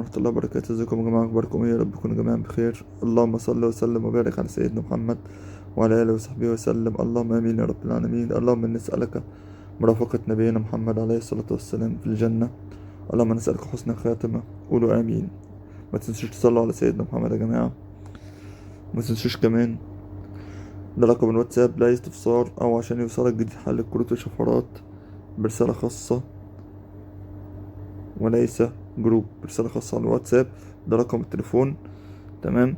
ورحمة الله وبركاته. ازيكم يا جماعة؟ اخباركم ايه؟ يا رب تكونوا جميعا بخير. اللهم صل وسلم وبارك على سيدنا محمد وعلى آله وصحبه وسلم. اللهم امين يا رب العالمين. اللهم نسألك مرافقة نبينا محمد عليه الصلاة والسلام في الجنة. اللهم نسألك حسن الخاتمة. قولوا امين. ما تنسوش تصلوا على سيدنا محمد يا جماعة. ما تنسوش كمان ده رقم الواتساب لا استفسار او عشان يوصلك جديد حل الكروت والشفرات برسالة خاصة، وليس جروب. رسالة خاصة على الواتساب، ده رقم التليفون. تمام.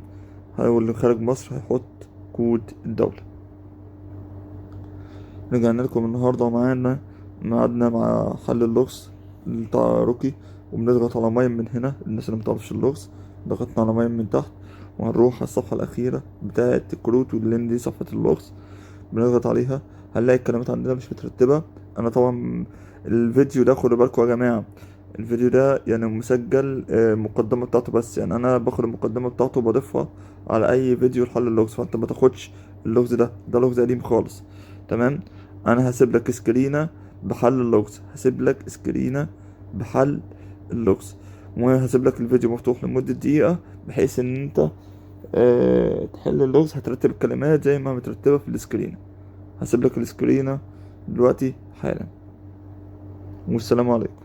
واللي خارج مصر هيحط كود الدولة. رجعنا لكم النهاردة ومعانا ميعادنا مع حل اللغز بتاع روكي. وبنضغط على ماين من هنا. الناس اللي متعرفش اللغز ضغطنا على ماين من تحت، وهنروح على الصفحة الأخيرة بتاعة الكروت، واللي دي صفحة اللغز بنضغط عليها. هنلاقي الكلمات عندنا مش مترتبة. أنا طبعا الفيديو ده خدوا بالكم يا جماعة، الفيديو ده يعني مسجل المقدمة بتاعته بس، يعني أنا باخد المقدمة بتاعته وبضيفها على أي فيديو لحل اللغز، فأنت ما تاخدش اللغز ده لغز قديم خالص. تمام. أنا هسيب لك سكرينة بحل اللغز، هسيب لك سكرينة بحل اللغز، وهسيب لك الفيديو مفتوح لمدة دقيقة بحيث إن أنت تحل اللغز. هترتب الكلمات زي ما مترتبة في السكرين. هسيب لك السكرينة دلوقتي حالا، والسلام عليكم.